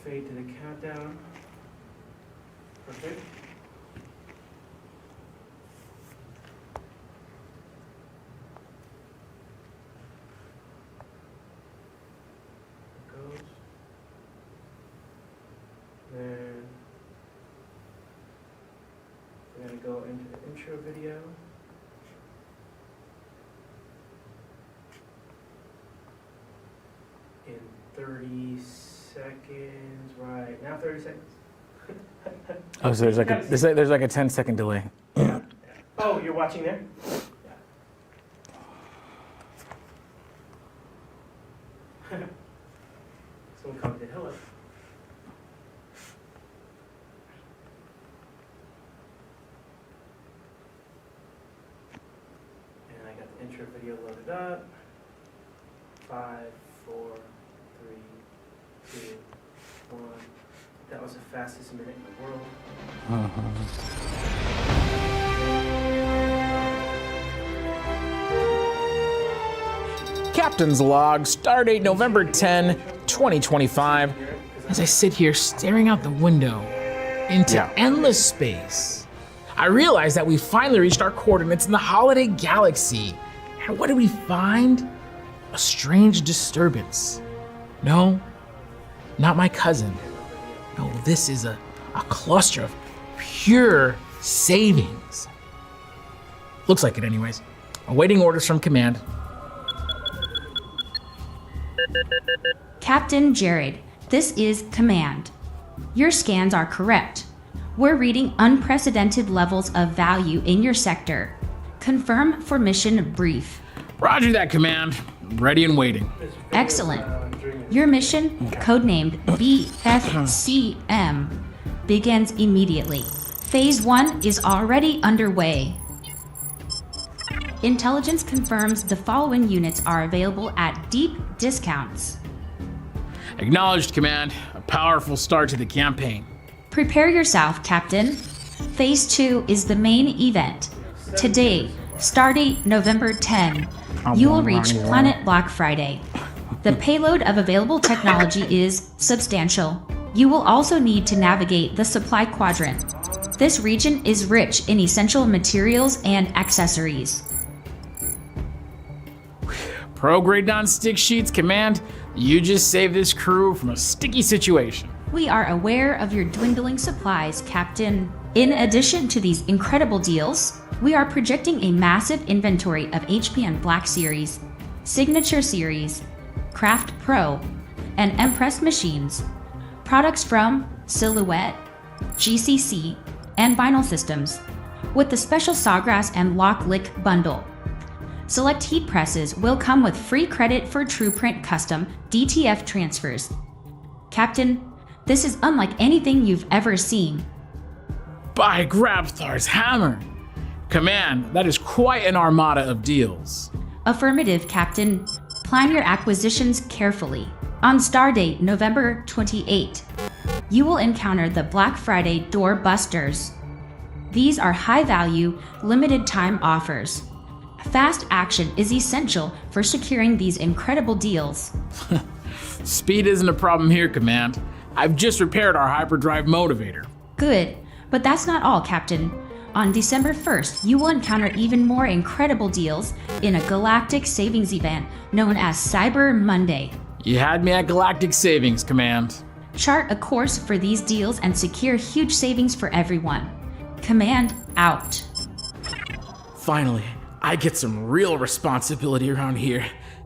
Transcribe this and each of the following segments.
fade to the countdown. Perfect. Goes. Then we're going to go into the intro video. In 30 seconds, right now 30 seconds. Oh, so there's like a 10-second delay. Yeah. Oh, you're watching there? Yeah. Someone commented hello. And I got the intro video loaded up. 5, 4, 3, 2, 1. That was the fastest minute in the world. Captain's log, stardate November 10, 2025. As I sit here staring out the window into endless space, I realize that we finally reached our coordinates in the holiday galaxy. And what do we find? A strange disturbance. No, not my cousin. No, this is a cluster of pure savings. Looks like it anyways. Awaiting orders from command. Captain Jared, this is command. Your scans are correct. We're reading unprecedented levels of value in your sector. Confirm for mission brief. Roger that, command. Ready and waiting. Excellent. Your mission, codenamed BFCM, begins immediately. Phase 1 is already underway. Intelligence confirms the following units are available at deep discounts. Acknowledged, command. A powerful start to the campaign. Prepare yourself, Captain. Phase 2 is the main event. Today, stardate November 10, you will reach Planet Black Friday. The payload of available technology is substantial. You will also need to navigate the supply quadrant. This region is rich in essential materials and accessories. Pro-grade non-stick sheets, command. You just saved this crew from a sticky situation. We are aware of your dwindling supplies, Captain. In addition to these incredible deals, we are projecting a massive inventory of HPN Black Series, Signature Series, Craft Pro, and Empress machines. Products from Silhouette, GCC, and Vinyl Systems, with the special Sawgrass and Lock Lick bundle. Select heat presses will come with free credit for TruePrint custom DTF transfers. Captain, this is unlike anything you've ever seen. By Grabthar's hammer! Command, that is quite an armada of deals. Affirmative, Captain. Plan your acquisitions carefully. On stardate November 28, you will encounter the Black Friday Door Busters. These are high-value, limited-time offers. Fast action is essential for securing these incredible deals. Speed isn't a problem here, command. I've just repaired our hyperdrive motivator. Good, but that's not all, Captain. On December 1st, you will encounter even more incredible deals in a galactic savings event known as Cyber Monday. You had me at galactic savings, command. Chart a course for these deals and secure huge savings for everyone. Command out. Finally, I get some real responsibility around here.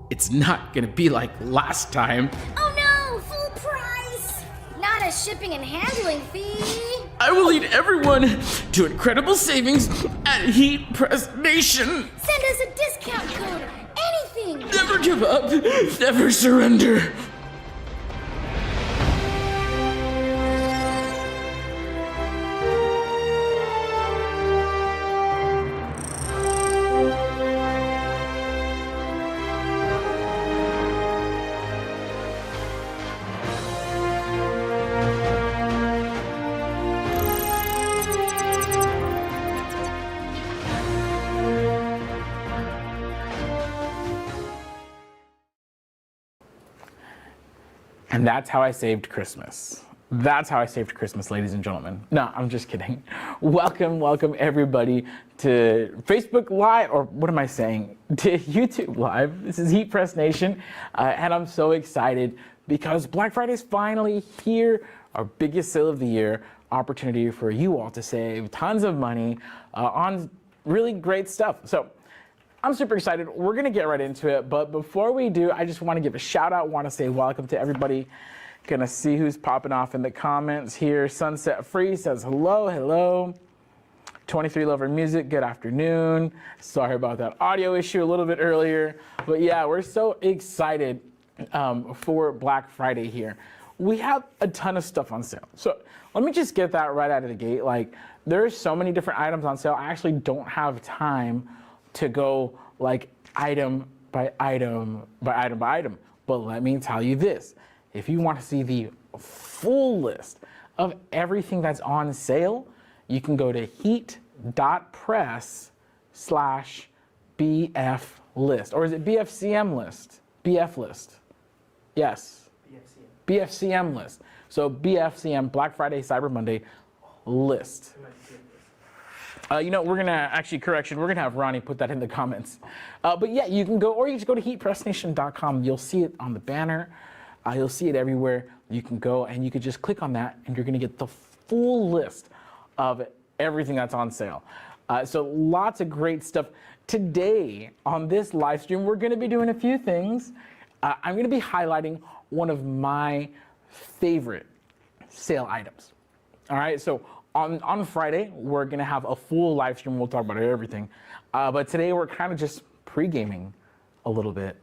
It's not gonna be like last time. Oh no, full price! Not a shipping and handling fee! I will lead everyone to incredible savings at Heat Press Nation. Send us a discount code, anything! Never give up, never surrender. And that's how I saved Christmas. That's how I saved Christmas, ladies and gentlemen. No, I'm just kidding. Welcome everybody to Facebook Live, or what am I saying? To YouTube Live. This is Heat Press Nation, and I'm so excited because Black Friday is finally here, our biggest sale of the year, opportunity for you all to save tons of money on really great stuff. So I'm super excited. We're gonna get right into it, but before we do, I just wanna give a shout out, wanna say welcome to everybody. Gonna see who's popping off in the comments here. Sunset Free says hello. 23 Lover Music, good afternoon. Sorry about that audio issue a little bit earlier. But yeah, we're so excited for Black Friday here. We have a ton of stuff on sale. So let me just get that right out of the gate. Like, there's so many different items on sale. I actually don't have time to go like item by item by item by item. But let me tell you this. If you want to see the full list of everything that's on sale, you can go to heat.press/BF list. Or is it BFCM list? BF list. Yes. BFCM list. So BFCM, Black Friday, Cyber Monday list. We're going to actually, we're going to have Ronnie put that in the comments. But yeah, you can go, or you just go to heatpressnation.com. You'll see it on the banner. You'll see it everywhere. You can go and you can just click on that and you're gonna get the full list of everything that's on sale. So lots of great stuff. Today on this live stream, we're gonna be doing a few things. I'm gonna be highlighting one of my favorite sale items. All right, so on Friday, we're gonna have a full live stream. We'll talk about everything. But today we're kind of just pre-gaming a little bit.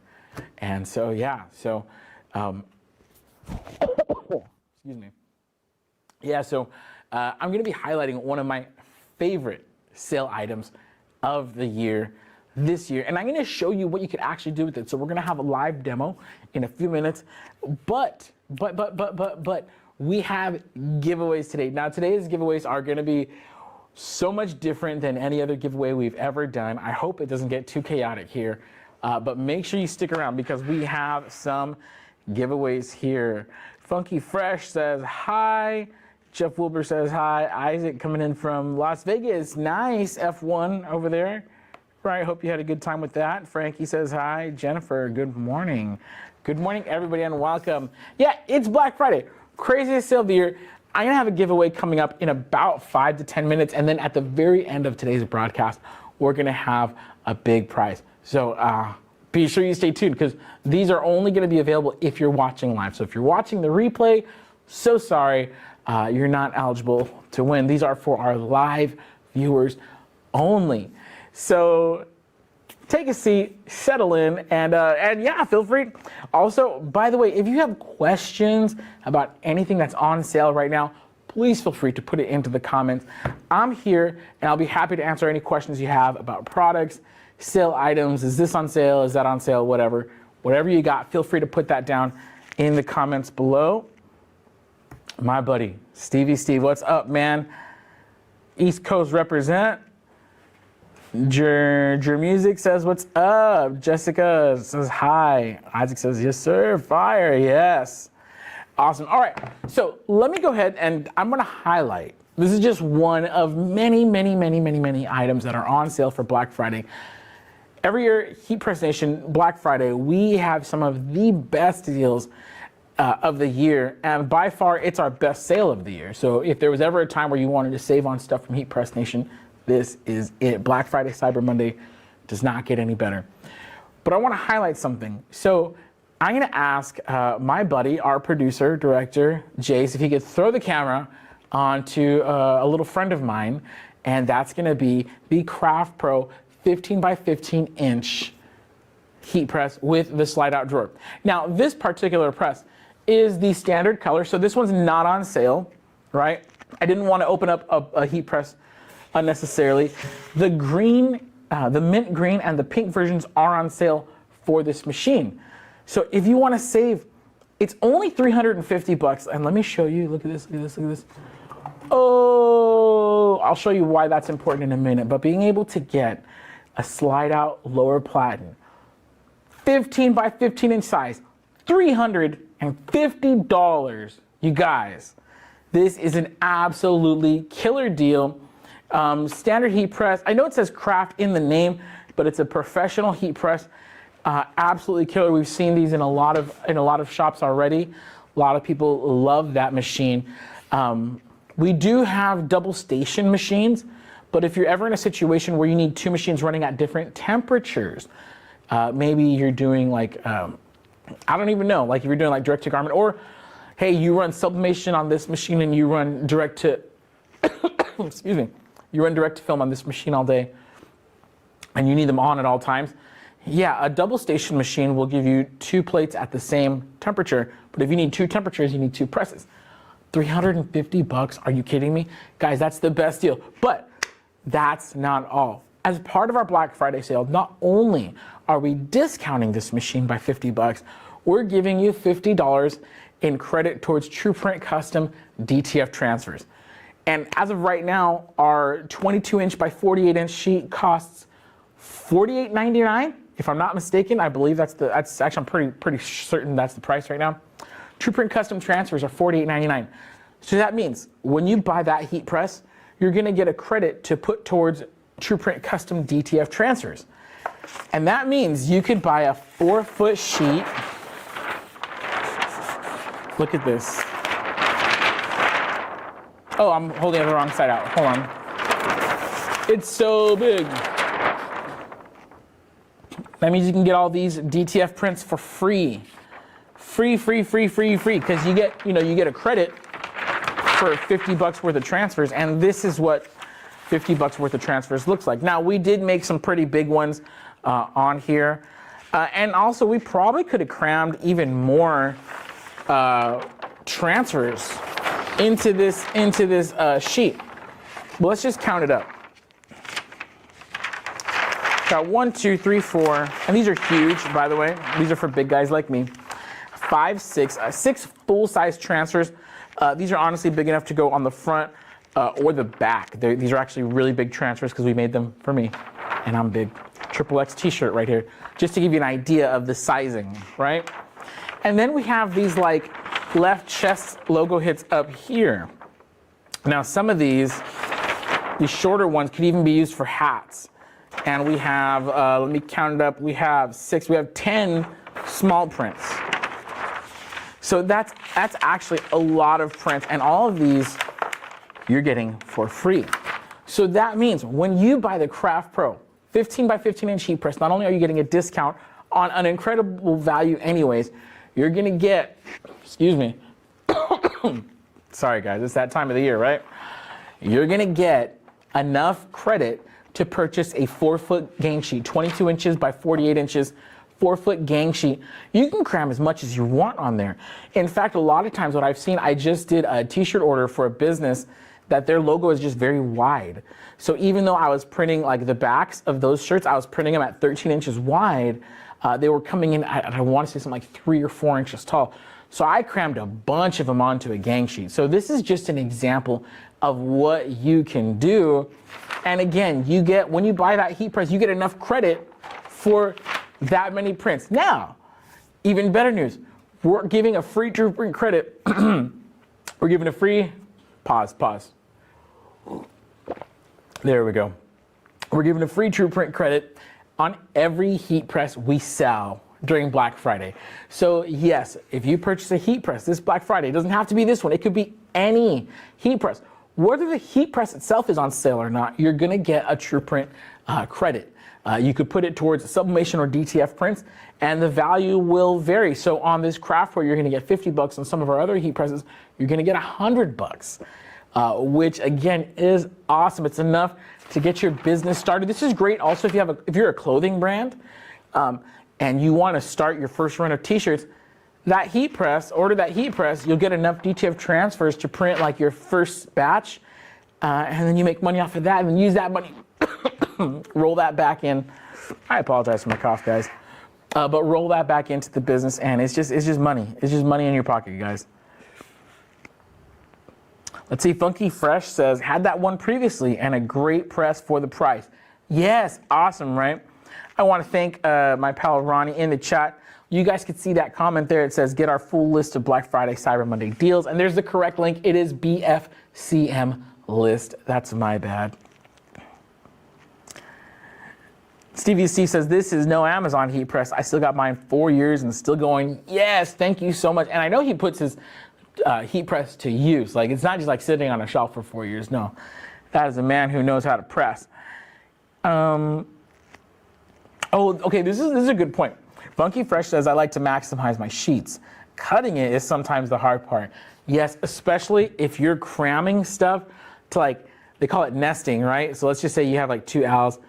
And so, yeah, excuse me. Yeah, so I'm going to be highlighting one of my favorite sale items of the year this year, and I'm going to show you what you could actually do with it. So we're going to have a live demo in a few minutes, but we have giveaways today. Now today's giveaways are going to be so much different than any other giveaway we've ever done. I hope it doesn't get too chaotic here, but make sure you stick around because we have some giveaways here. Funky Fresh says hi. Jeff Wilbur says hi. Isaac coming in from Las Vegas. Nice F1 over there. Right, hope you had a good time with that. Frankie says hi. Jennifer, good morning. Good morning, everybody, and welcome. Yeah, it's Black Friday. Craziest sale of the year. I'm gonna have a giveaway coming up in about 5 to 10 minutes, and then at the very end of today's broadcast, we're gonna have a big prize. So be sure you stay tuned because these are only going to be available if you're watching live. So if you're watching the replay, so sorry, you're not eligible to win. These are for our live viewers only. So take a seat, settle in, and yeah, feel free. Also, by the way, if you have questions about anything that's on sale right now, please feel free to put it into the comments. I'm here, and I'll be happy to answer any questions you have about products, sale items. Is this on sale? Is that on sale? Whatever you got, feel free to put that down in the comments below. My buddy, Stevie Steve, what's up, man? East Coast represent. Jer Music says, what's up? Jessica says, hi. Isaac says, yes, sir. Fire, yes. Awesome. All right, so let me go ahead and I'm gonna highlight. This is just one of many items that are on sale for Black Friday. Every year, Heat Press Nation, Black Friday, we have some of the best deals of the year, and by far, it's our best sale of the year. So if there was ever a time where you wanted to save on stuff from Heat Press Nation, this is it. Black Friday, Cyber Monday does not get any better. But I want to highlight something. So I'm going to ask my buddy, our producer, director, Jace, if he could throw the camera onto a little friend of mine, and that's going to be the Craft Pro 15 by 15 inch heat press with the slide out drawer. Now, this particular press is the standard color, so this one's not on sale, right? I didn't want to open up a heat press unnecessarily. The green, the mint green and the pink versions are on sale for this machine. So if you want to save, it's only $350, and let me show you, look at this, look at this, look at this. Oh, I'll show you why that's important in a minute, but being able to get a slide out lower platen, 15 by 15 inch size, $350, you guys. This is an absolutely killer deal. Standard heat press. I know it says craft in the name, but it's a professional heat press. Absolutely killer. We've seen these in a lot of shops already. A lot of people love that machine. We do have double station machines, but if you're ever in a situation where you need two machines running at different temperatures, maybe you're doing like, I don't even know, like if you're doing like direct to garment, or hey, you run sublimation on this machine and you run direct to, excuse me, you run direct to film on this machine all day and you need them on at all times. Yeah, a double station machine will give you two plates at the same temperature, but if you need two temperatures, you need two presses. $350, are you kidding me? Guys, that's the best deal. But that's not all. As part of our Black Friday sale, not only are we discounting this machine by $50, we're giving you $50 in credit towards TruePrint Custom DTF transfers. And as of right now, our 22-inch by 48-inch sheet costs $48.99. If I'm not mistaken, I believe that's actually, I'm pretty certain that's the price right now. TruePrint Custom transfers are $48.99. So that means when you buy that heat press, you're gonna get a credit to put towards TruePrint Custom DTF transfers. And that means you could buy a 4-foot sheet. Look at this. Oh, I'm holding it the wrong side out. Hold on. It's so big. That means you can get all these DTF prints for free. Free, because you get a credit for $50 worth of transfers, and this is what $50 worth of transfers looks like. Now, we did make some pretty big ones on here, and also we probably could have crammed even more transfers into this sheet. But let's just count it up. Got 1, 2, 3, 4, and these are huge, by the way. These are for big guys like me. 5, 6 full-size transfers. These are honestly big enough to go on the front or the back. These are actually really big transfers because we made them for me, and I'm big. XXX t-shirt right here, just to give you an idea of the sizing, right? And then we have these like left chest logo hits up here. Now some of these shorter ones could even be used for hats. And we have, let me count it up, we have 10 small prints. So that's actually a lot of prints, and all of these you're getting for free. So that means when you buy the Craft Pro 15 by 15 inch heat press, not only are you getting a discount on an incredible value anyways, you're gonna get, excuse me, sorry guys, it's that time of the year, right? You're gonna get enough credit to purchase a 4-foot gang sheet, 22 inches by 48 inches, 4-foot gang sheet. You can cram as much as you want on there. In fact, a lot of times what I've seen, I just did a t-shirt order for a business that their logo is just very wide. So even though I was printing like the backs of those shirts, I was printing them at 13 inches wide, they were coming in at, I want to say something like 3 or 4 inches tall. So I crammed a bunch of them onto a gang sheet. So this is just an example of what you can do. And again, you get, when you buy that heat press, you get enough credit for that many prints. Now, even better news, we're giving a free TruePrint credit. We're giving a free, pause. There we go. We're giving a free TruePrint credit on every heat press we sell during Black Friday. So yes, if you purchase a heat press this Black Friday, it doesn't have to be this one, it could be any heat press. Whether the heat press itself is on sale or not, you're gonna get a TruePrint credit. You could put it towards sublimation or DTF prints, and the value will vary. So on this Craft Pro, you're gonna get $50. On some of our other heat presses, you're gonna get $100, which again is awesome. It's enough to get your business started. This is great also if you're a clothing brand and you wanna start your first run of t-shirts. That heat press, order that heat press, you'll get enough DTF transfers to print like your first batch, and then you make money off of that and then use that money, roll that back in. I apologize for my cough, guys. But roll that back into the business, and it's just money. It's just money in your pocket, you guys. Let's see, Funky Fresh says, had that one previously and a great press for the price. Yes, awesome, right? I want to thank my pal Ronnie in the chat. You guys can see that comment there. It says, get our full list of Black Friday, Cyber Monday deals. And there's the correct link. It is BFCM list. That's my bad. Stevie C says, this is no Amazon heat press. I still got mine 4 years and still going. Yes, thank you so much. And I know he puts his heat press to use. Like, it's not just like sitting on a shelf for 4 years. No, that is a man who knows how to press. Oh, okay, this is a good point. Funky Fresh says, I like to maximize my sheets. Cutting it is sometimes the hard part. Yes, especially if you're cramming stuff to, like, they call it nesting, right? So let's just say you have like 2 owls,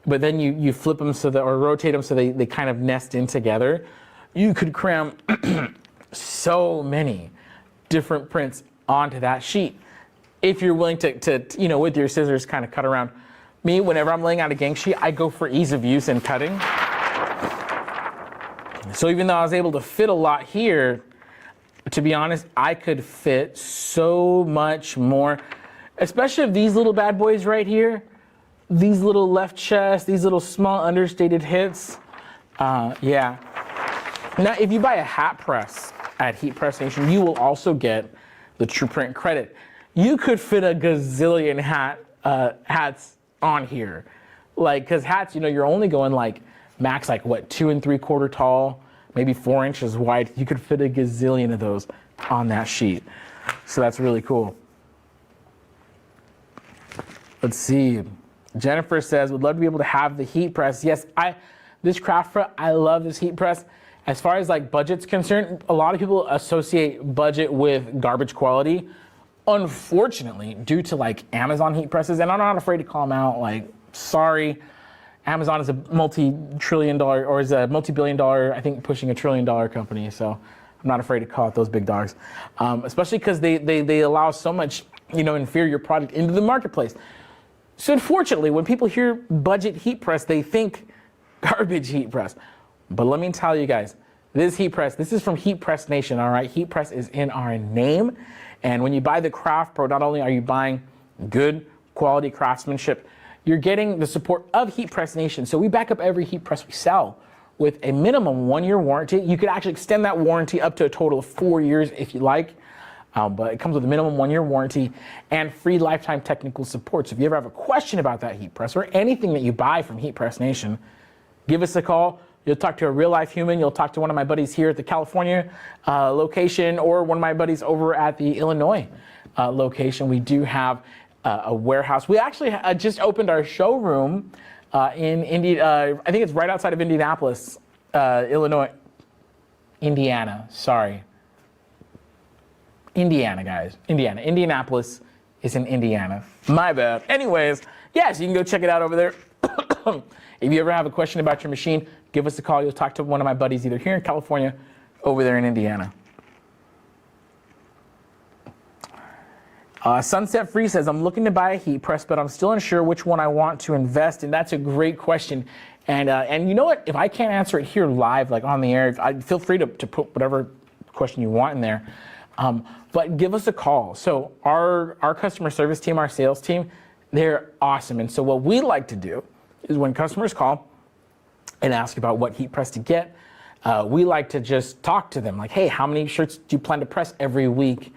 but then you flip them so that, or rotate them so they kind of nest in together. You could cram so many different prints onto that sheet. If you're willing to you know, with your scissors kind of cut around. Me, whenever I'm laying out a gang sheet, I go for ease of use in cutting. So even though I was able to fit a lot here, to be honest, I could fit so much more, especially if these little bad boys right here, these little left chest, these little small understated hits. Yeah. Now, if you buy a hat press at Heat Press Nation, you will also get the True Print credit. You could fit a gazillion hats on here. Like, because hats, you know, you're only going like max, like what, 2 3/4 tall, maybe 4 inches wide. You could fit a gazillion of those on that sheet. So that's really cool. Let's see. Jennifer says, would love to be able to have the heat press. Yes, this craft press, I love this heat press. As far as like budget's concerned, a lot of people associate budget with garbage quality. Unfortunately, due to like Amazon heat presses, and I'm not afraid to call them out, like, sorry, Amazon is a multi-trillion dollar, or is a multi-billion dollar, I think pushing $1 trillion company. So I'm not afraid to call out those big dogs, especially because they allow so much, you know, inferior product into the marketplace. So unfortunately, when people hear budget heat press, they think garbage heat press. But let me tell you guys, this heat press, this is from Heat Press Nation, all right? Heat press is in our name. And when you buy the Craft Pro, not only are you buying good quality craftsmanship, you're getting the support of Heat Press Nation. So we back up every heat press we sell with a minimum 1-year warranty. You could actually extend that warranty up to a total of 4 years if you like. But it comes with a minimum 1-year warranty and free lifetime technical support. So if you ever have a question about that heat press or anything that you buy from Heat Press Nation, give us a call. You'll talk to a real life human. You'll talk to one of my buddies here at the California location, or one of my buddies over at the Illinois location. We do have a warehouse. We actually just opened our showroom in Indiana. I think it's right outside of Indianapolis, Illinois. Indiana, sorry. Indiana, guys. Indiana. Indianapolis is in Indiana. My bad. Anyways, yes, you can go check it out over there. If you ever have a question about your machine, give us a call. You'll talk to one of my buddies either here in California, over there in Indiana. Sunset Free says, I'm looking to buy a heat press, but I'm still unsure which one I want to invest in. That's a great question. And you know what? If I can't answer it here live, like on the air, feel free to put whatever question you want in there. But give us a call. So our customer service team, our sales team, they're awesome. And so what we like to do is when customers call and ask about what heat press to get, we like to just talk to them like, hey, how many shirts do you plan to press every week?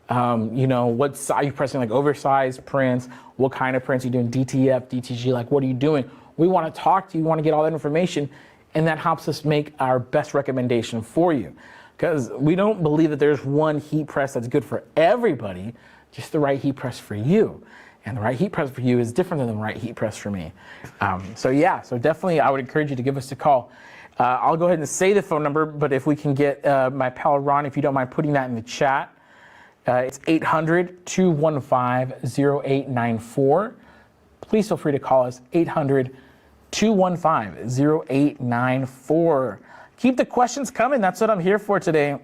You know, what size are you pressing, like oversized prints? What kind of prints are you doing? DTF, DTG, like what are you doing? We want to talk to you, want to get all that information, and that helps us make our best recommendation for you. Because we don't believe that there's one heat press that's good for everybody, just the right heat press for you. And the right heat press for you is different than the right heat press for me. So definitely I would encourage you to give us a call. I'll go ahead and say the phone number, but if we can get my pal Ron, if you don't mind putting that in the chat, it's 800-215-0894. Please feel free to call us, 800-215-0894. Keep the questions coming. That's what I'm here for today.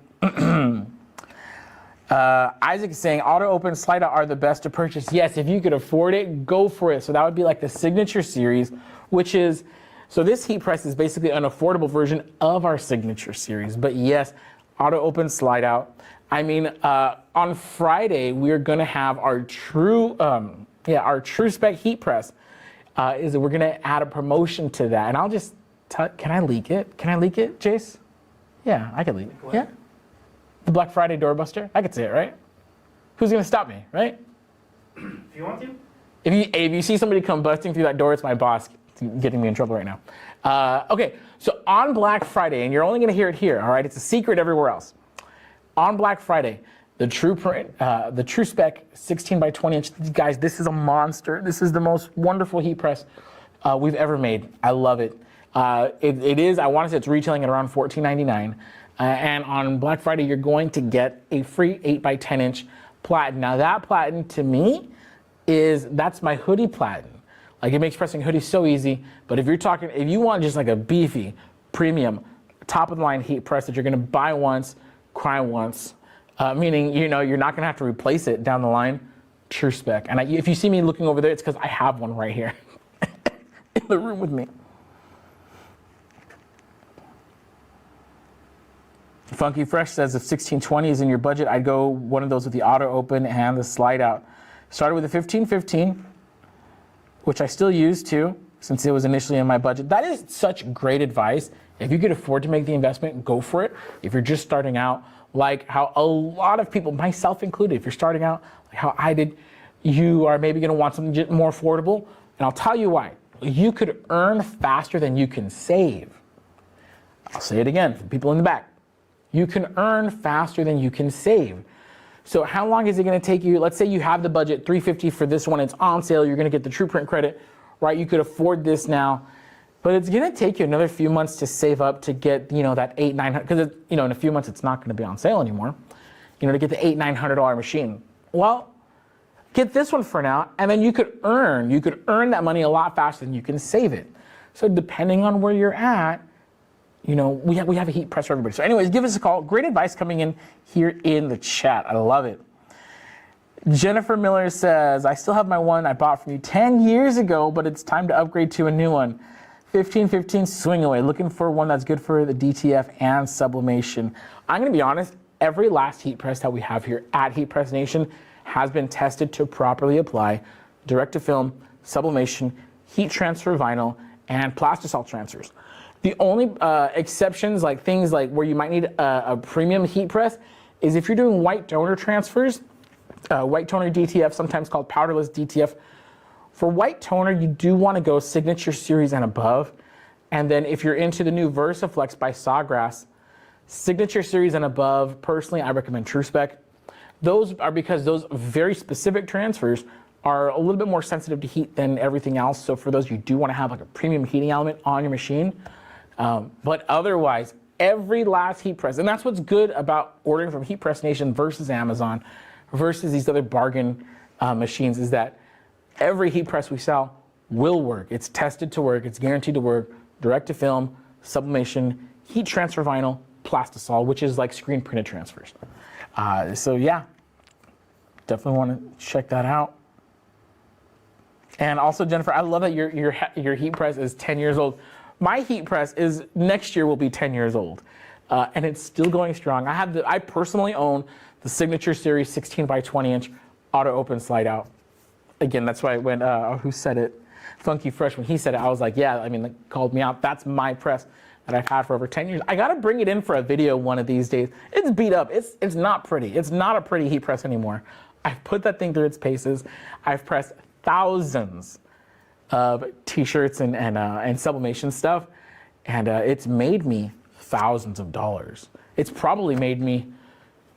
Isaac is saying auto open slide out are the best to purchase. Yes, if you could afford it, go for it. So that would be like the Signature Series, which is, so this heat press is basically an affordable version of our Signature Series. But yes, auto open slide out. I mean, on Friday, we're going to have our true spec heat press. is that we're gonna add a promotion to that. And I'll just, can I leak it? Can I leak it, Jace? Yeah, I can leak it. What? Yeah? The Black Friday doorbuster? I could say it, right? Who's gonna stop me, right? If you want to. If you see somebody come busting through that door, it's my boss getting me in trouble right now. Okay, so on Black Friday, and you're only gonna hear it here, all right? It's a secret everywhere else. On Black Friday, the True Spec 16 by 20 inch, guys, this is a monster. This is the most wonderful heat press we've ever made. I love it. It is, I want to say it's retailing at around $14.99. And on Black Friday, you're going to get a free 8 by 10 inch platen. Now that platen to me that's my hoodie platen. Like it makes pressing hoodies so easy, but if you want just like a beefy, premium, top of the line heat press that you're gonna buy once, cry once, meaning, you're not gonna have to replace it down the line, True Spec. And if you see me looking over there, it's because I have one right here in the room with me. Funky Fresh says if 1620 is in your budget, I'd go one of those with the auto open and the slide out. Started with the 1515, which I still use too, since it was initially in my budget. That is such great advice. If you could afford to make the investment, go for it. If you're just starting out, like how a lot of people, myself included, if you're starting out, like how I did, you are maybe gonna want something more affordable. And I'll tell you why. You could earn faster than you can save. I'll say it again for people in the back. You can earn faster than you can save. So how long is it gonna take you? Let's say you have the budget, $350 for this one, it's on sale, you're gonna get the True Print credit, right? You could afford this now, but it's gonna take you another few months to save up to get, that $800, $900, because in a few months it's not gonna be on sale anymore, to get the $800, $900 machine. Well, get this one for now, and then you could earn that money a lot faster than you can save it. So depending on where you're at, we have a heat press for everybody. So anyways, give us a call. Great advice coming in here in the chat. I love it. Jennifer Miller says, I still have my one I bought from you 10 years ago, but it's time to upgrade to a new one. 1515 swing away. Looking for one that's good for the DTF and sublimation. I'm going to be honest, every last heat press that we have here at Heat Press Nation has been tested to properly apply direct to film, sublimation, heat transfer vinyl, and plastisol transfers. The only exceptions, like things like where you might need a premium heat press, is if you're doing white toner transfers, white toner DTF, sometimes called powderless DTF. For white toner, you do want to go Signature Series and above. And then if you're into the new VersaFlex by Sawgrass, Signature Series and above, personally, I recommend True Spec. Those are because those very specific transfers are a little bit more sensitive to heat than everything else. So for those, you do want to have like a premium heating element on your machine. But otherwise, every last heat press, and that's what's good about ordering from Heat Press Nation versus Amazon versus these other bargain machines, is that every heat press we sell will work. It's tested to work. It's guaranteed to work. Direct to film, sublimation, heat transfer vinyl, plastisol, which is like screen printed transfers. So yeah, definitely want to check that out. And also, Jennifer, I love that your heat press is 10 years old. My heat press is next year will be 10 years old, and it's still going strong. I personally own the Signature Series 16 by 20 inch auto open slide out. Again, that's why when who said it, Funky Fresh, when he said it, I was like, yeah. I mean, they called me out. That's my press that I've had for over 10 years. I gotta bring it in for a video one of these days. It's beat up. It's not pretty. It's not a pretty heat press anymore. I've put that thing through its paces. I've pressed thousands of t-shirts and sublimation stuff, and it's made me thousands of dollars. It's probably made me,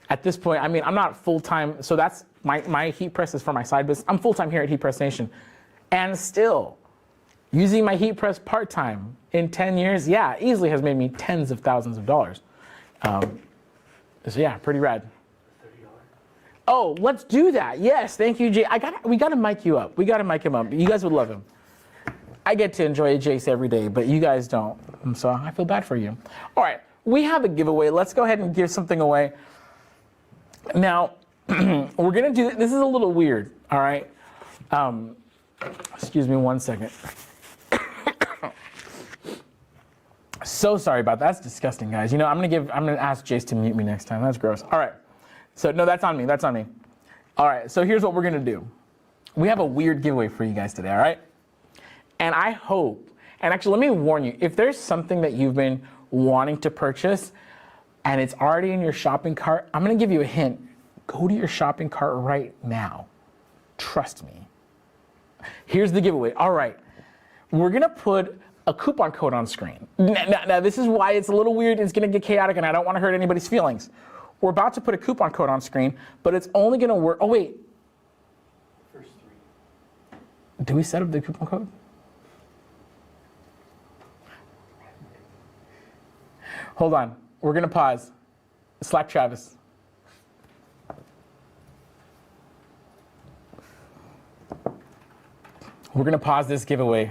at this point, I mean, I'm not full-time, so that's my heat press is for my side business. I'm full-time here at Heat Press Nation, and still using my heat press part-time in 10 years, yeah, easily has made me tens of thousands of dollars. So yeah, pretty rad. Oh, let's do that. Yes, thank you, Jay. We gotta mic you up. We gotta mic him up. You guys would love him. I get to enjoy Jace every day, but you guys don't. And so I feel bad for you. All right, we have a giveaway. Let's go ahead and give something away. Now, we're gonna do, this is a little weird, all right? Excuse me one second. So sorry about that. That's disgusting, guys. I'm gonna ask Jace to mute me next time. That's gross. All right. So no, that's on me. That's on me. All right. So here's what we're gonna do. We have a weird giveaway for you guys today. All right. And I hope, and actually let me warn you, if there's something that you've been wanting to purchase and it's already in your shopping cart, I'm gonna give you a hint. Go to your shopping cart right now. Trust me. Here's the giveaway. All right, we're gonna put a coupon code on screen. Now this is why it's a little weird, it's gonna get chaotic, and I don't wanna hurt anybody's feelings. We're about to put a coupon code on screen, but it's only gonna work, oh wait. First 3. Do we set up the coupon code? Hold on, we're gonna pause. Slap Travis. We're gonna pause this giveaway.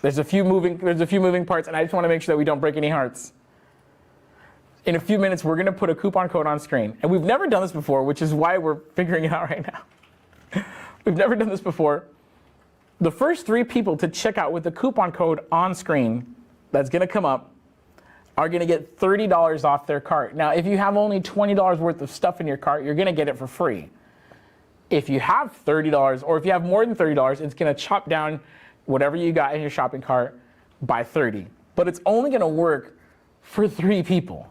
There's a few moving parts, and I just wanna make sure that we don't break any hearts. In a few minutes, we're gonna put a coupon code on screen. And we've never done this before, which is why we're figuring it out right now. We've never done this before. The first 3 people to check out with the coupon code on screen that's gonna come up are gonna get $30 off their cart. Now, if you have only $20 worth of stuff in your cart, you're gonna get it for free. If you have $30, or if you have more than $30, it's gonna chop down whatever you got in your shopping cart by 30. But it's only gonna work for 3 people.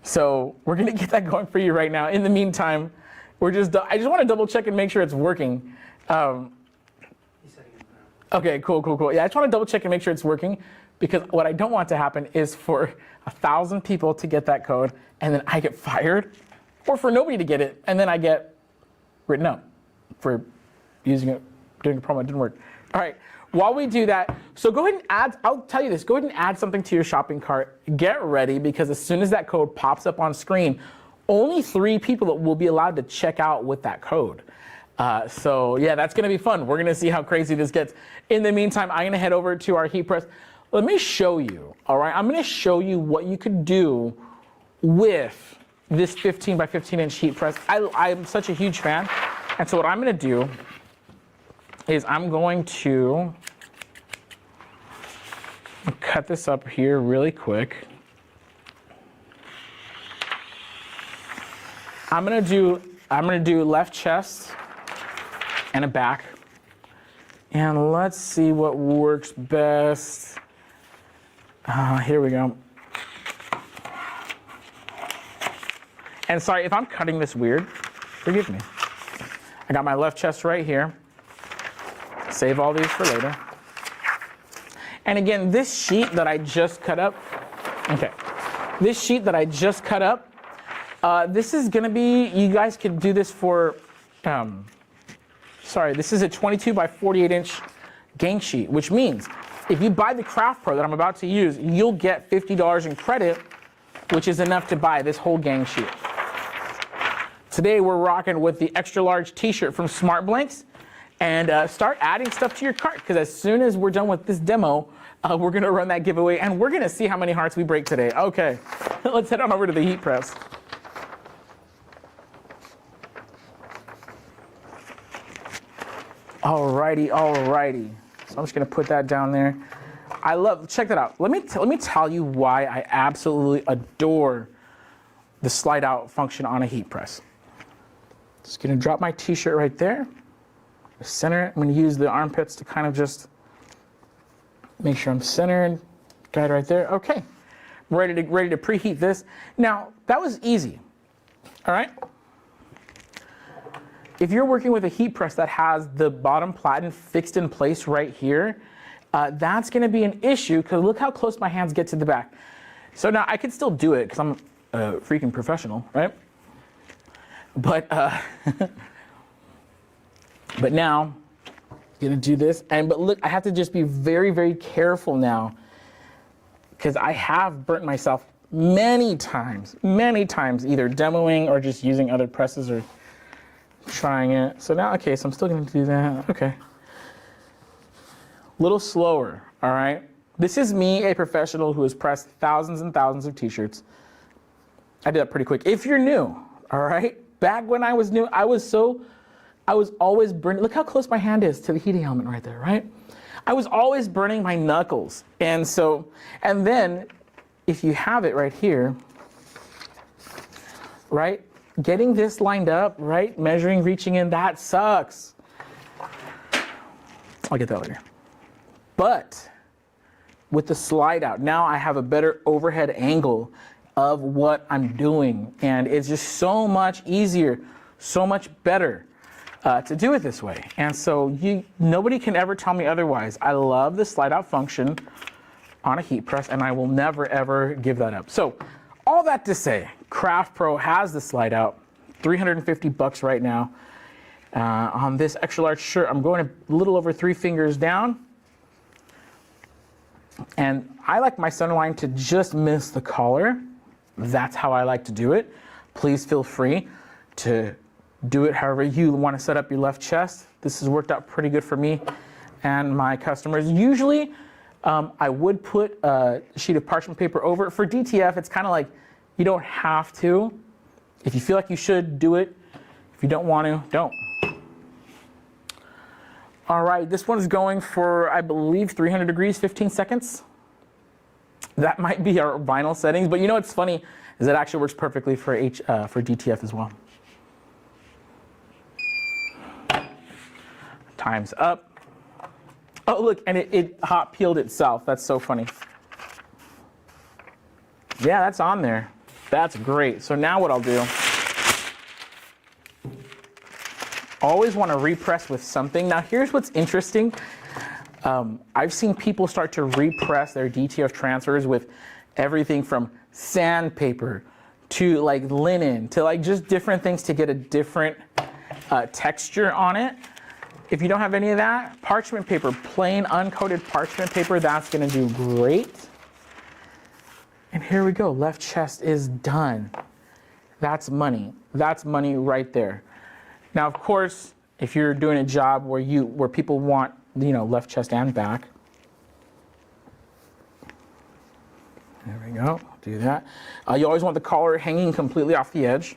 So we're gonna get that going for you right now. In the meantime, I just wanna double check and make sure it's working. Okay, cool. Yeah, I just wanna double check and make sure it's working, because what I don't want to happen is for 1,000 people to get that code and then I get fired, or for nobody to get it and then I get written up for using it, doing a promo that didn't work. All right, while we do that, so go ahead and add, I'll tell you this, go ahead and add something to your shopping cart. Get ready, because as soon as that code pops up on screen, only 3 people will be allowed to check out with that code. So yeah, that's gonna be fun. We're gonna see how crazy this gets. In the meantime, I'm gonna head over to our heat press. Let me show you, all right? I'm gonna show you what you could do with this 15 by 15 inch heat press. I'm such a huge fan. And so what I'm gonna do is I'm going to cut this up here really quick. I'm gonna do left chest and a back. And let's see what works best. Here we go. And sorry if I'm cutting this weird, forgive me. I got my left chest right here. Save all these for later. And again, this sheet that I just cut up, this sheet that I just cut up, this is gonna be, you guys could do this for, this is a 22 by 48 inch gang sheet, which means if you buy the Craft Pro that I'm about to use, you'll get $50 in credit, which is enough to buy this whole gang sheet. Today we're rocking with the extra large t-shirt from Smart Blanks, and start adding stuff to your cart, because as soon as we're done with this demo, we're gonna run that giveaway and we're gonna see how many hearts we break today. Okay, let's head on over to the heat press. Alrighty. So I'm just gonna put that down there. Check that out. Let me tell you why I absolutely adore the slide out function on a heat press. Just gonna drop my t-shirt right there. Center it. I'm gonna use the armpits to kind of just make sure I'm centered. Got it right there. Okay. I'm ready to preheat this. Now, that was easy. All right. If you're working with a heat press that has the bottom platen fixed in place right here, that's gonna be an issue, because look how close my hands get to the back. So now I could still do it because I'm a freaking professional, right? But but now I'm gonna do this, but look, I have to just be very, very careful now, because I have burnt myself many times, either demoing or just using other presses or trying it. So now, okay, so I'm still gonna do that. Okay. Little slower, all right? This is me, a professional who has pressed thousands and thousands of t-shirts. I did that pretty quick. If you're new, all right? Back when I was new, I was always burning. Look how close my hand is to the heating element right there, right? I was always burning my knuckles. And then if you have it right here, right? Getting this lined up, right? Measuring, reaching in, that sucks. I'll get that later. But with the slide out, now I have a better overhead angle of what I'm doing. And it's just so much easier, so much better to do it this way. And so nobody can ever tell me otherwise. I love the slide out function on a heat press, and I will never ever give that up. So all that to say, Craft Pro has the slide out, $350 right now. On this extra large shirt, I'm going a little over 3 fingers down. And I like my centerline to just miss the collar. That's how I like to do it. Please feel free to do it however you want to set up your left chest. This has worked out pretty good for me and my customers. Usually, I would put a sheet of parchment paper over it. For DTF, it's kind of like you don't have to. If you feel like you should, do it. If you don't want to, don't. All right, this one is going for, I believe, 300 degrees, 15 seconds. That might be our vinyl settings, but you know what's funny is it actually works perfectly for DTF as well. Time's up. Oh, look, and it hot peeled itself. That's so funny. Yeah, that's on there. That's great. So now what I'll do, always want to repress with something. Now here's what's interesting. I've seen people start to repress their DTF transfers with everything from sandpaper to like linen to like just different things to get a different texture on it. If you don't have any of that, parchment paper, plain uncoated parchment paper, that's gonna do great. And here we go, left chest is done. That's money. That's money right there. Now, of course, if you're doing a job where people want, left chest and back. There we go, do that. You always want the collar hanging completely off the edge.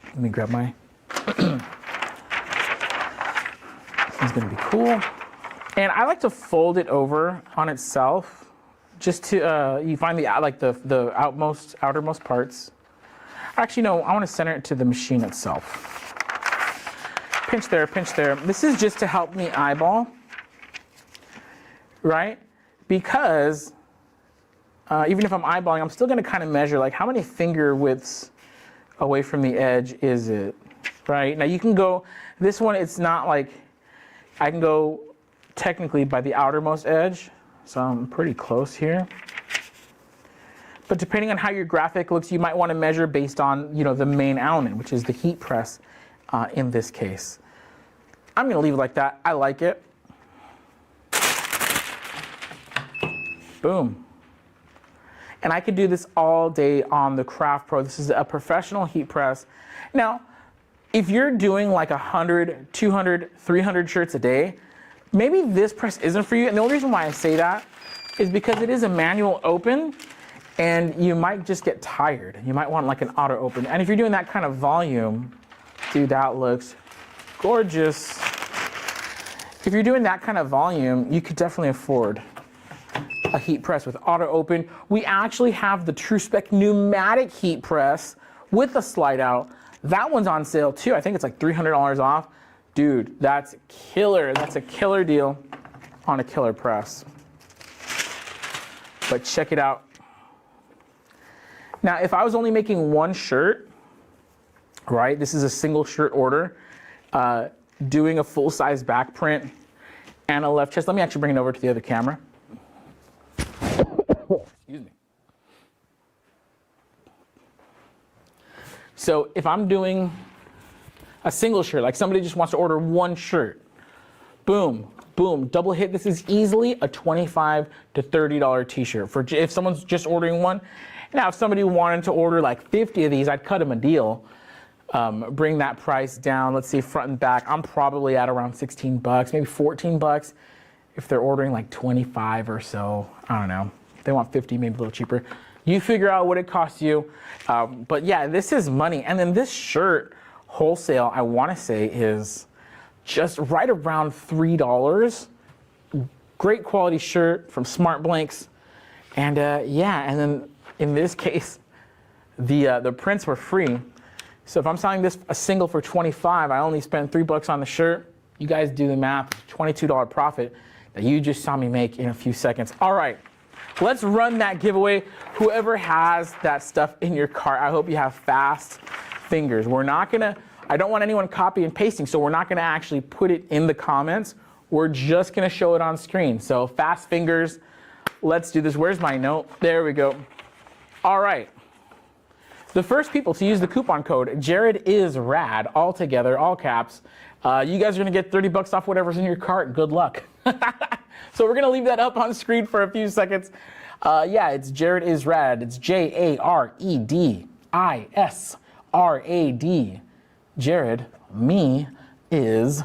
Let me grab my, this is gonna be cool. And I like to fold it over on itself, just to, you find the outermost parts. Actually, no, I wanna center it to the machine itself. Pinch there, pinch there. This is just to help me eyeball, right? Because even if I'm eyeballing, I'm still gonna kind of measure like how many finger widths away from the edge is it, right? Now you can go, this one, it's not like, I can go technically by the outermost edge, so I'm pretty close here. But depending on how your graphic looks, you might want to measure based on, the main element, which is the heat press. In this case, I'm going to leave it like that. I like it. Boom. And I could do this all day on the Craft Pro. This is a professional heat press. Now, if you're doing like 100, 200, 300 shirts a day, maybe this press isn't for you. And the only reason why I say that is because it is a manual open and you might just get tired. You might want like an auto open. And if you're doing that kind of volume, dude, that looks gorgeous. If you're doing that kind of volume, you could definitely afford a heat press with auto open. We actually have the True Spec pneumatic heat press with a slide out. That one's on sale too. I think it's like $300 off. Dude, that's killer. That's a killer deal on a killer press. But check it out. Now, if I was only making one shirt, right, this is a single shirt order, doing a full-size back print and a left chest. Let me actually bring it over to the other camera. Excuse me. So if I'm doing a single shirt, like somebody just wants to order one shirt, boom, boom, double hit. This is easily a $25 to $30 t-shirt for if someone's just ordering one. Now, if somebody wanted to order like 50 of these, I'd cut them a deal. Bring that price down. Let's see, front and back. I'm probably at around 16 bucks, maybe 14 bucks. If they're ordering like 25 or so, I don't know. If they want 50, maybe a little cheaper. You figure out what it costs you. But yeah, this is money. And then this shirt, wholesale, I want to say is just right around $3. Great quality shirt from Smart Blanks. And yeah, and then in this case, the prints were free. So if I'm selling this a single for 25, I only spent $3 on the shirt. You guys do the math, $22 profit. that you just saw me make in a few seconds. All right, let's run that giveaway. Whoever has that stuff in your cart, I hope you have fast fingers. I don't want anyone copy and pasting, so we're not gonna actually put it in the comments. We're just gonna show it on screen. So fast fingers, let's do this. Where's my note? There we go. All right. The first people to use the coupon code Jared is rad, all together, all caps. You guys are gonna get 30 bucks off whatever's in your cart. Good luck. So we're gonna leave that up on screen for a few seconds. Yeah, it's Jared is rad. It's JAREDISRAD. Jared, me is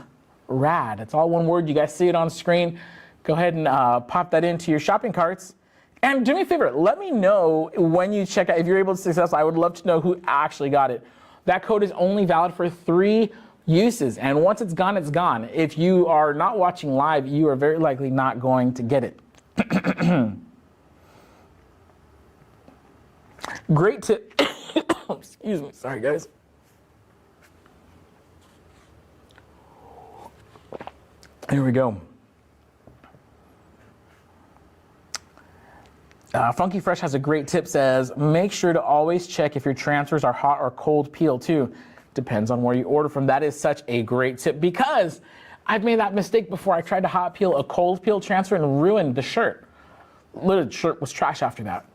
rad. It's all one word. You guys see it on screen. Go ahead and pop that into your shopping carts. And do me a favor, let me know when you check out, if you're able to success. I would love to know who actually got it. That code is only valid for 3 uses, and once it's gone, it's gone. If you are not watching live, you are very likely not going to get it. Great tip. Excuse me, sorry guys. Here we go. Funky Fresh has a great tip, says, make sure to always check if your transfers are hot or cold peel too. Depends on where you order from. That is such a great tip because I've made that mistake before. I tried to hot peel a cold peel transfer and ruined the shirt. Literally, the shirt was trash after that.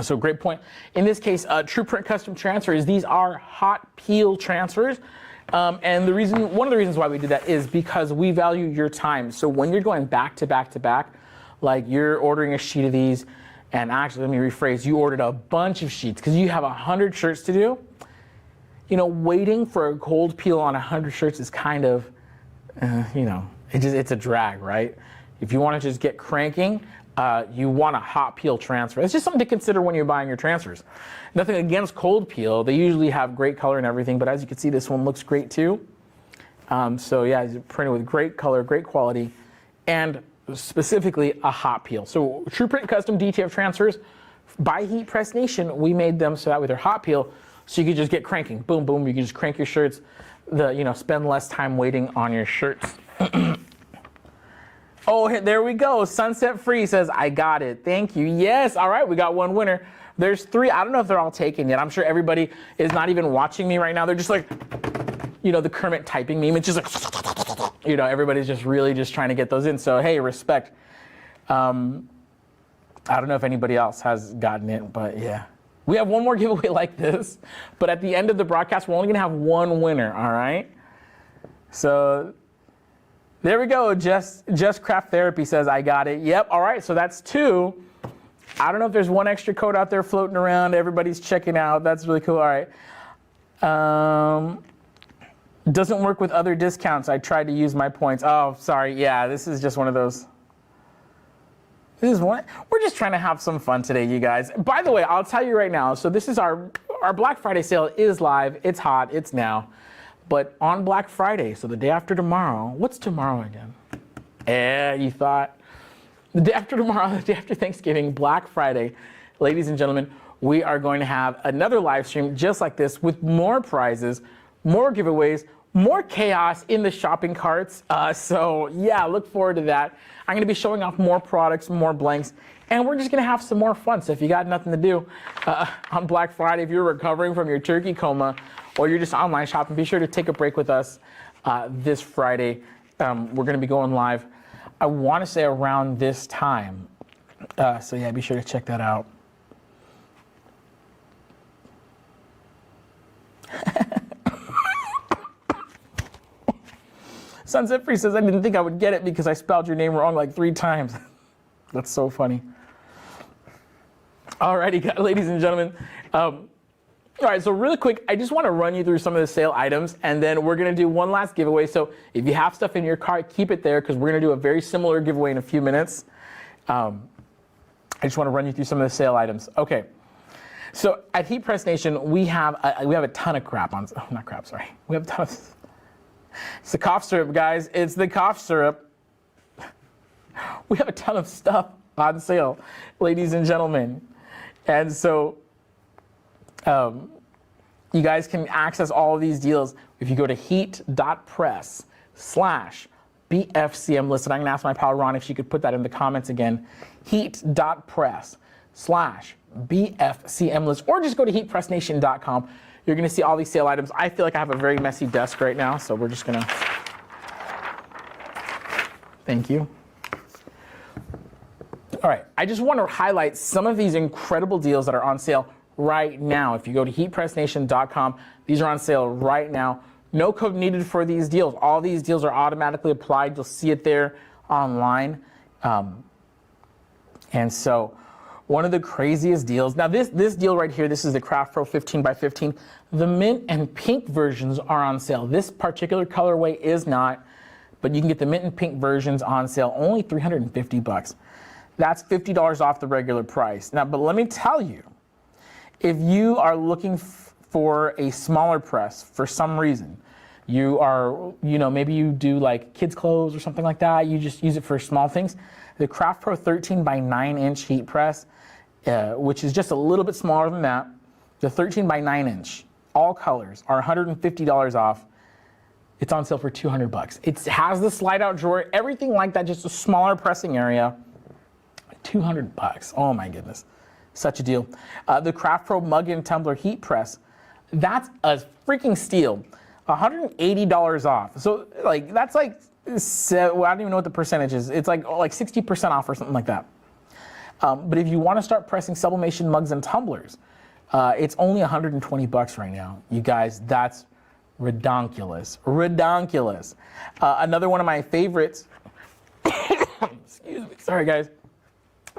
So great point. In this case, True Print Custom Transfers, these are hot peel transfers. And one of the reasons why we did that is because we value your time. So when you're going back to back to back, like you're ordering a sheet of these, and actually, let me rephrase, you ordered a bunch of sheets because you have 100 shirts to do. You know, waiting for a cold peel on 100 shirts is kind of, it's a drag, right? If you want to just get cranking, you want a hot peel transfer. It's just something to consider when you're buying your transfers. Nothing against cold peel. They usually have great color and everything, but as you can see, this one looks great too. So yeah, it's printed with great color, great quality, and specifically a hot peel. So True Print Custom DTF transfers by Heat Press Nation, we made them so that with their hot peel, so you could just get cranking. Boom, boom, you can just crank your shirts, spend less time waiting on your shirts. Oh, there we go. Sunset Free says, I got it. Thank you. Yes. All right. We got one winner. There's 3. I don't know if they're all taken yet. I'm sure everybody is not even watching me right now. They're just like, the Kermit typing meme. It's just like, everybody's just really just trying to get those in. So, hey, respect. I don't know if anybody else has gotten it, but yeah. We have one more giveaway like this, but at the end of the broadcast, we're only going to have one winner. All right. So there we go. Just Craft Therapy says, I got it. Yep. All right. So that's 2. I don't know if there's one extra code out there floating around. Everybody's checking out. That's really cool. All right. Doesn't work with other discounts. I tried to use my points. Oh, sorry. Yeah, this is just one of those. We're just trying to have some fun today, you guys. By the way, I'll tell you right now. So this is our Black Friday sale is live. It's hot. It's now. But on Black Friday, so the day after tomorrow, what's tomorrow again? You thought. The day after tomorrow, the day after Thanksgiving, Black Friday, ladies and gentlemen, we are going to have another live stream just like this with more prizes, more giveaways, more chaos in the shopping carts. So yeah, look forward to that. I'm going to be showing off more products, more blanks, and we're just going to have some more fun. So if you got nothing to do on Black Friday, if you're recovering from your turkey coma or you're just online shopping, be sure to take a break with us this Friday. We're going to be going live, I want to say around this time. So yeah, be sure to check that out. Sunset Free says, I didn't think I would get it because I spelled your name wrong like 3 times. That's so funny. Alrighty, ladies and gentlemen. All right, so really quick, I just want to run you through some of the sale items, and then we're going to do one last giveaway. So if you have stuff in your cart, keep it there because we're going to do a very similar giveaway in a few minutes. I just want to run you through some of the sale items. Okay. So at Heat Press Nation, we have a ton of crap on. Oh, not crap, sorry. We have a ton of. It's the cough syrup, guys. It's the cough syrup. We have a ton of stuff on sale, ladies and gentlemen. And so you guys can access all of these deals if you go to heat.press/Black BFCM listed. I'm gonna ask my pal Ron if she could put that in the comments again. heat.press/BFCM list, or just go to heatpressnation.com. You're gonna see all these sale items. I feel like I have a very messy desk right now, so we're just gonna, thank you. All right, I just want to highlight some of these incredible deals that are on sale right now. If you go to heatpressnation.com, these are on sale right now. No code needed for these deals. All these deals are automatically applied. You'll see it there online. And so one of the craziest deals. Now this deal right here, this is the Craft Pro 15x15. The mint and pink versions are on sale. This particular colorway is not, but you can get the mint and pink versions on sale, only $350. That's $50 off the regular price. Now, but let me tell you, if you are looking for a smaller press for some reason, you are, maybe you do like kids' clothes or something like that, you just use it for small things. The Craft Pro 13x9-inch heat press, which is just a little bit smaller than that, the 13x9-inch, all colors, are $150 off. It's on sale for $200. It has the slide-out drawer, everything like that, just a smaller pressing area. $200. Oh my goodness, such a deal. The Craft Pro Mug and Tumbler Heat Press, that's a freaking steal. $180 off. So like that's like, I don't even know what the percentage is. It's like 60% off or something like that. But if you want to start pressing Sublimation mugs and tumblers, it's only $120 right now. You guys, that's redonkulous. Redonkulous. Another one of my favorites. Excuse me. Sorry guys.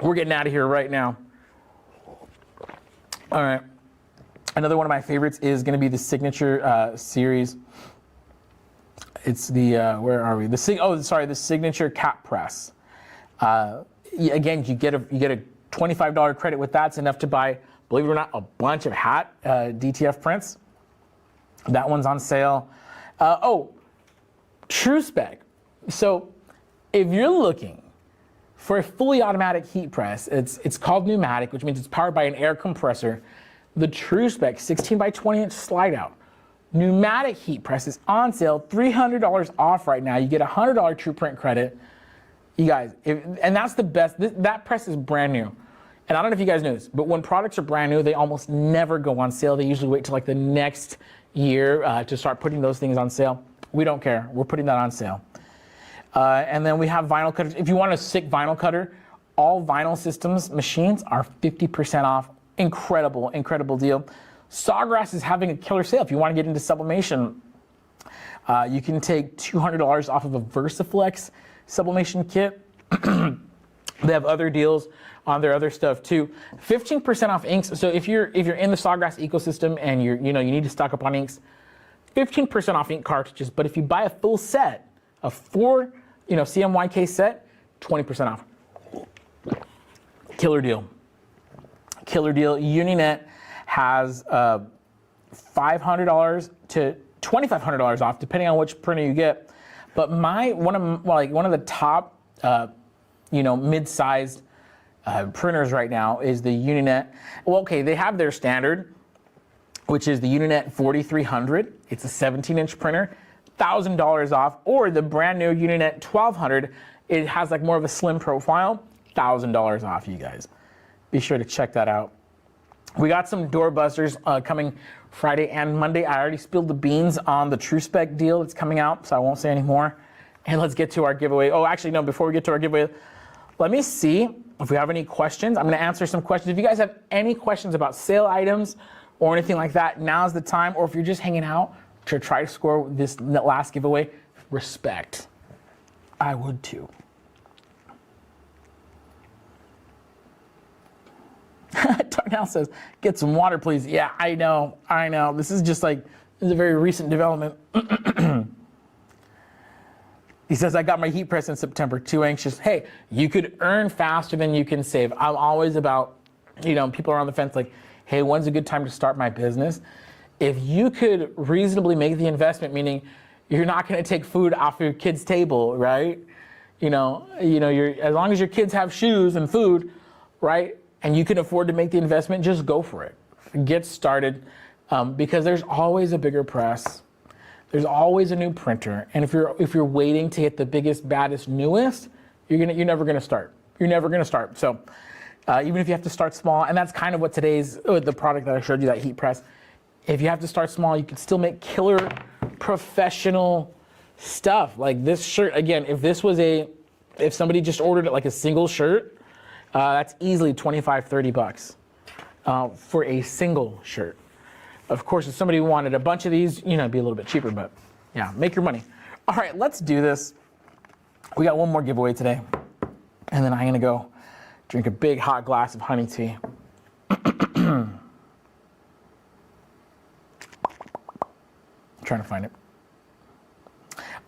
We're getting out of here right now. All right. Another one of my favorites is going to be the Signature series. It's the, where are we? The Signature Cap Press. Again, you get a $25 credit with that. It's enough to buy, believe it or not, a bunch of hat DTF prints. That one's on sale. True Spec. So if you're looking for a fully automatic heat press, it's called pneumatic, which means it's powered by an air compressor. The True Spec 16x20-inch slide out pneumatic heat press is on sale, $300 off right now. You get a $100 True Print credit. You guys, and that's the best. That press is brand new. And I don't know if you guys know this, but when products are brand new, they almost never go on sale. They usually wait till like the next year to start putting those things on sale. We don't care. We're putting that on sale. And then we have vinyl cutters. If you want a sick vinyl cutter, all Vinyl Systems machines are 50% off. Incredible, incredible deal. Sawgrass is having a killer sale. If you want to get into sublimation, you can take $200 off of a VersaFlex sublimation kit. They have other deals on their other stuff too. 15% off inks. So if you're in the Sawgrass ecosystem and you need to stock up on inks, 15% off ink cartridges. But if you buy a full set, a 4 CMYK set, 20% off. Killer deal. Killer deal. Uninet has $500 to $2,500 off, depending on which printer you get. But one of the top mid-sized printers right now is the Uninet. Well, okay, they have their standard, which is the Uninet 4300. It's a 17-inch printer, $1,000 off, or the brand new Uninet 1200. It has like more of a slim profile, $1,000 off, you guys. Be sure to check that out. We got some doorbusters coming Friday and Monday. I already spilled the beans on the True Spec deal that's coming out, so I won't say any more. And let's get to our giveaway. Oh, actually, no, before we get to our giveaway, let me see if we have any questions. I'm going to answer some questions. If you guys have any questions about sale items or anything like that, now's the time. Or if you're just hanging out to try to score this last giveaway, respect. I would too. Darnell says, get some water, please. Yeah, I know. This is a very recent development. He says, I got my heat press in September, too anxious. Hey, you could earn faster than you can save. I'm always about, people are on the fence like, hey, when's a good time to start my business? If you could reasonably make the investment, meaning you're not going to take food off your kid's table, right? You're as long as your kids have shoes and food, right? And you can afford to make the investment, just go for it. Get started, because there's always a bigger press. There's always a new printer, and if you're waiting to get the biggest, baddest, newest, you're never gonna start. You're never gonna start. So even if you have to start small, and that's kind of what today's the product that I showed you, that heat press. If you have to start small, you can still make killer professional stuff. Like this shirt, again, if somebody just ordered it like a single shirt, that's easily $25-30 for a single shirt. Of course, if somebody wanted a bunch of these, it'd be a little bit cheaper, but yeah, make your money. All right, let's do this. We got one more giveaway today, and then I'm gonna go drink a big hot glass of honey tea. I'm trying to find it.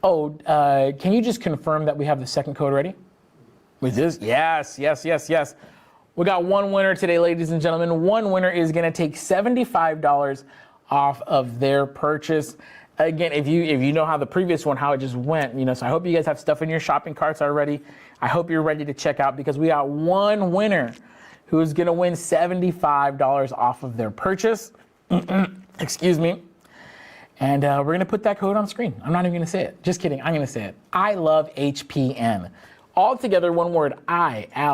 Oh, can you just confirm that we have the second code ready? With this? Yes. We got one winner today, ladies and gentlemen. One winner is gonna take $75 off of their purchase. Again, if you know how the previous one, how it just went, so I hope you guys have stuff in your shopping carts already. I hope you're ready to check out, because we got one winner who's gonna win $75 off of their purchase. Excuse me. And we're gonna put that code on screen. I'm not even gonna say it. Just kidding, I'm gonna say it. I love HPN. All together, one word, I-L-O-V-E,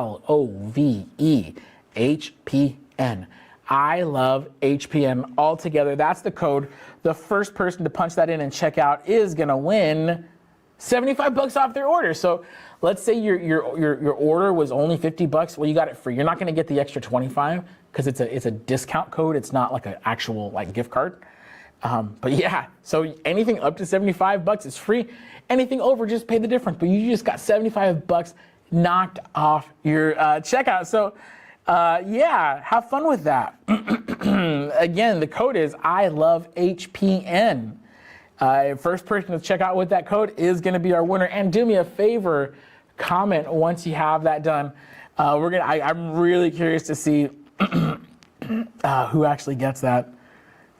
HPN. I love HPN. All together, that's the code. The first person to punch that in and check out is gonna win $75 off their order. So let's say your order was only $50. Well, you got it free. You're not gonna get the extra 25 because it's a discount code. It's not like an actual gift card. But yeah, so anything up to $75 is free. Anything over, just pay the difference. But you just got $75 knocked off your checkout. So yeah, have fun with that. Again, the code is I love HPN. First person to check out with that code is going to be our winner. And do me a favor, comment once you have that done. I'm really curious to see who actually gets that,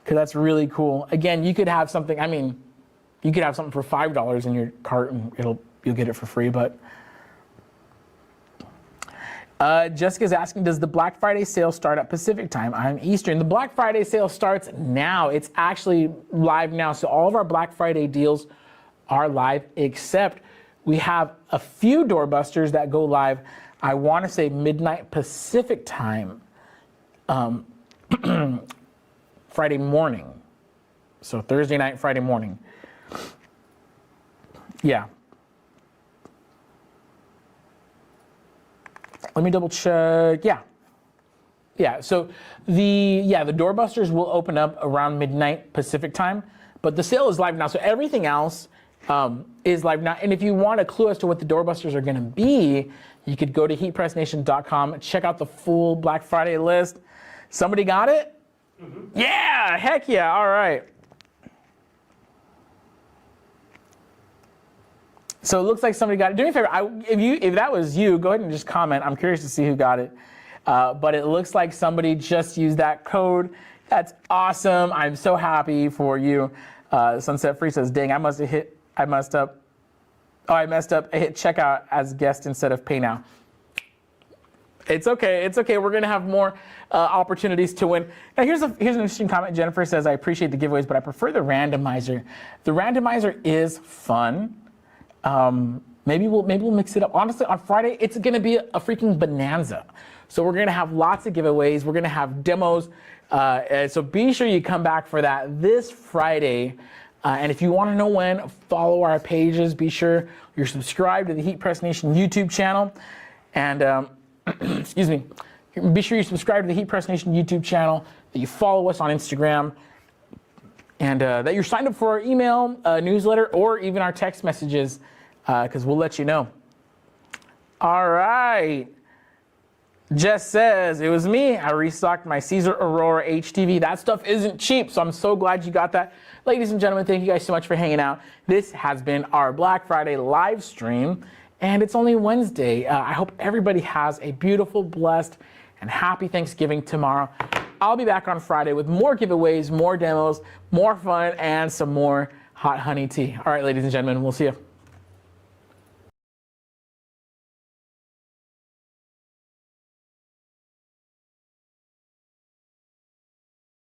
because that's really cool. Again, you could have something. You could have something for $5 in your cart, and you'll get it for free. But Jessica's asking, does the Black Friday sale start at Pacific time? I'm Eastern. The Black Friday sale starts now. It's actually live now. So all of our Black Friday deals are live, except we have a few doorbusters that go live, I want to say midnight Pacific time, Friday morning. So Thursday night, Friday morning. Yeah. Let me double check. Yeah. So the doorbusters will open up around midnight Pacific time, but the sale is live now. So everything else is live now. And if you want a clue as to what the doorbusters are going to be, you could go to heatpressnation.com, check out the full Black Friday list. Somebody got it? Mm-hmm. Yeah, heck yeah. All right. So it looks like somebody got it. Do me a favor, if that was you, go ahead and just comment. I'm curious to see who got it. But it looks like somebody just used that code. That's awesome. I'm so happy for you. Sunset Free says, dang, I messed up. I hit checkout as guest instead of pay now. It's okay. We're going to have more opportunities to win. Now, here's an interesting comment. Jennifer says, I appreciate the giveaways, but I prefer the randomizer. The randomizer is fun. Maybe we'll mix it up. Honestly, on Friday, it's going to be a freaking bonanza. So we're going to have lots of giveaways. We're going to have demos. So be sure you come back for that this Friday. And if you want to know when, follow our pages. Be sure you're subscribed to the Heat Press Nation YouTube channel. And, excuse me, be sure you subscribe to the Heat Press Nation YouTube channel, that you follow us on Instagram, and that you're signed up for our email newsletter or even our text messages, because we'll let you know. All right. Jess says, it was me. I restocked my Caesar Aurora HTV. That stuff isn't cheap, so I'm so glad you got that. Ladies and gentlemen, thank you guys so much for hanging out. This has been our Black Friday live stream, and it's only Wednesday. I hope everybody has a beautiful, blessed, and happy Thanksgiving tomorrow. I'll be back on Friday with more giveaways, more demos, more fun, and some more hot honey tea. All right, ladies and gentlemen, we'll see you.